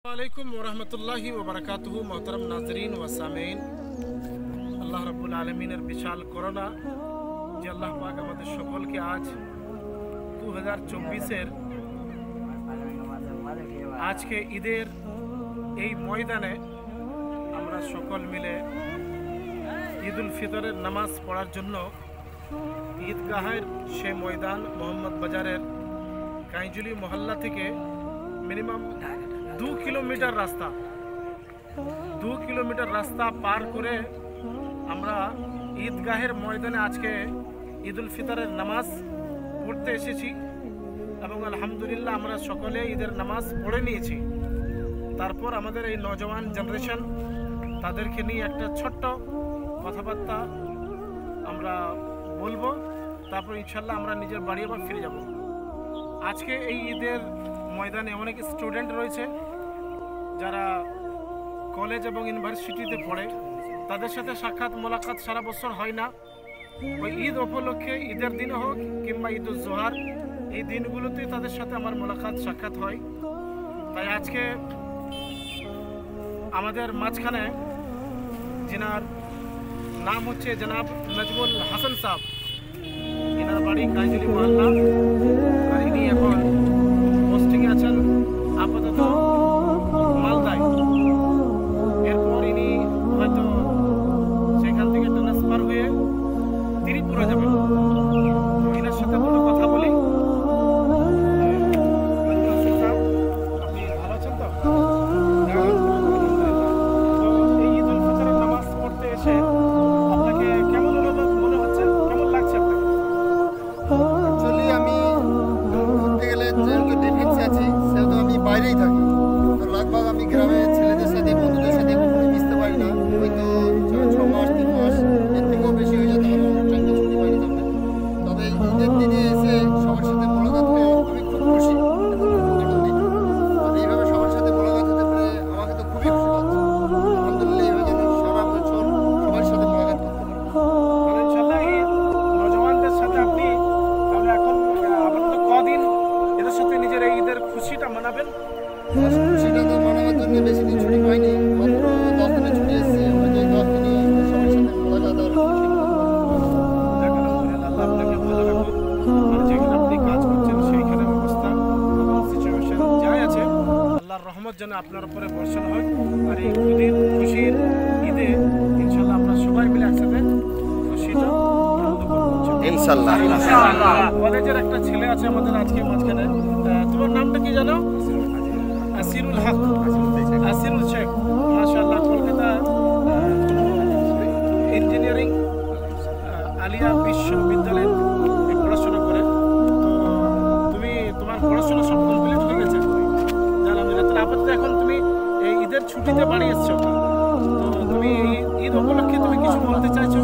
वालेकुम वरहमतुल्लाहि वबरकातुहु। मोहतरम नाजरीन व सामीन, আল্লাহ রাব্বুল আলামিনের বিশাল করোনা যে আল্লাহ পাক আমাদের সকলকে আজ 2024-এর আজকে ঈদের এই ময়দানে আমরা সকল মিলে ঈদুল ফিতরের নামাজ পড়ার জন্য ঈদগাহের সে ময়দান মোহাম্মদ বাজারের কাইজুলি মহল্লা থেকে মিনিমাম 2 কিলোমিটার রাস্তা পার করে আমরা ঈদগাহের ময়দানে আজকে ঈদুল ফিতরের নামাজ পড়তে এসেছি এবং আলহামদুলিল্লাহ আমরা সকলে ঈদের নামাজ পড়ে নিয়েছি। তারপর আমাদের এই নওজওয়ান জেনারেশন তাদেরকে নিয়ে একটা ছোট্ট কথাবার্তা আমরা বলবো, তারপর ইনশাল্লাহ আমরা নিজের বাড়ি আবার ফিরে যাব। আজকে এই ঈদের ময়দানে অনেক স্টুডেন্ট রয়েছে যারা কলেজ এবং ইউনিভার্সিটিতে পড়ে, তাদের সাথে সাক্ষাৎ মোলাকাত সারা বছর হয় না। ওই ঈদ উপলক্ষে ঈদের দিন হোক কিংবা ঈদ উল জোহার এই দিনগুলোতে তাদের সাথে আমার মোলাকাত সাক্ষাৎ হয়। তাই আজকে আমাদের মাঝখানে যিনার নাম হচ্ছে জনাব নজমুল হাসান সাহেব, এনার বাড়ি কাইজুলি মহল্লা, আর ইনি এখন পোস্টিংয়ে আছেন আপাতত মালদায়। এরপর ইনি হয়তো সেখান থেকে ট্রান্সফার হয়ে ত্রিপুরা যাবেন। এনার সাথে কোনো কথা বলি। আপনি ভালো আছেন তো? এই ঈদুল ফিতরের নামাজ পড়তে এসে আপনাকে কেমন মনে হচ্ছে, কেমন লাগছে আপনাকে? অ্যাকচুয়ালি আমি বলতে গেলে যেহেতু ডিফেন্সে আছি সেহেতু আমি বাইরেই থাকি, তো লাগভাগ আমি গ্রামের ছেলেদের সাথে বন্ধুদের সাথে কখনো মিশতে পারি না। হয়তো 6 মাস 3 মাস এর থেকেও বেশি হয়ে যেতে আমার অনেক টাইম ছুটি পাইনি তেমন। তবে ঈদের দিনে এসে সবার সাথে মোলাকাত হয়ে আমি খুব খুশি এবং খুব আনন্দিত। আর এইভাবে সবার সাথে মোলাকাত হতে পেরে আমাকে তো খুবই খুশি লাগছে। আলহামদুলিল্লাহ এইভাবে যেন সারা বছর সবার সাথে মোলাকাত করতে পারি। তাহলে ইনশাআল্লাহ এই নওজওয়ানদের সাথে আপনি তাহলে এখন আপাতত কদিন এদের সাথে নিজের এই ঈদের খুশিটা মানাবেন? খুশিটা তো মানাবার জন্য বেশি দিন ছুটি পাইনি, মাত্র 10 দিনের ছুটি এসেছে। হয়তো এই 10 দিনই সবার সাথে মোলাকাত আর খুশি আল্লাহ আপনাকে ভালো রাখুন। আর যেখানে আপনি কাজ করছেন সেইখানে অবস্থা এবং সিচুয়েশন যাই আছে আল্লাহর রহমত যেন আপনার উপরে বর্ষণ হয়। আর এই খুশির ঈদে ইনশাআল্লাহ আমরা সবাই মিলে একসাথে খুশিটা আনন্দ করব ইনশাআল্লাহ। কলেজের একটা ছেলে আছে আমাদের আজকে মাঝখানে, তোমার নামটা কি জানো? আসিরুল হক, আসিরুল শেখ। মাশাআল্লাহ, কলকাতা ইঞ্জিনিয়ারিং আলিয়া বিশ্ববিদ্যালয়ে পড়াশোনা করে। তো তুমি তোমার পড়াশোনা সব কমপ্লিট হয়ে গেছে আলহামদুলিল্লাহ। তাহলে আপাতত এখন তুমি এই ঈদের ছুটিতে বাড়ি এসছো, তো তুমি ঈদ উপলক্ষে তুমি কিছু বলতে চাইছো?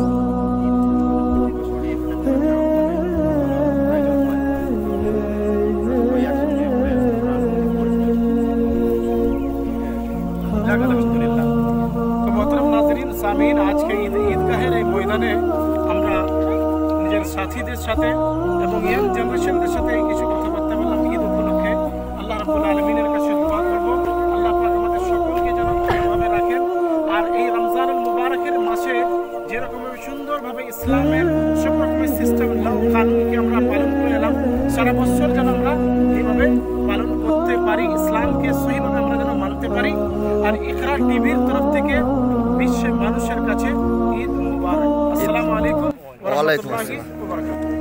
আলহামদুলিল্লাহ। তো মোহতরম নাজরিন সামিন, আজকে ঈদগাহের এই ময়দানে আমরা নিজের সাথীদের সাথে এবং ইয়াং জেনারেশনদের সাথে কিছু কথাবার্তা বললাম ঈদ উপলক্ষে। আল্লাহ রাব্বুল আলামিনের কাছে দোয়া করব আল্লাহ পাক আমাদের সকলকে যেন ভালোভাবে রাখেন। আর এই রমজানুল মুবারকের মাসে যেরকমভাবে সুন্দরভাবে ইসলামের সব রকমের সিস্টেম কানুনকে আমরা পালন করে এলাম, সারা বছর যেন আমরা এইভাবে পালন করতে পারি, ইসলামকে সহিভাবে আমরা যেন মানতে পারি। আর ইকরা টিভির তরফ থেকে বিশ্বের মানুষের কাছে ঈদ মুবারক। আসসালামু আলাইকুম ওয়া রাহমাতুল্লাহি ওয়া বারাকাতুহু।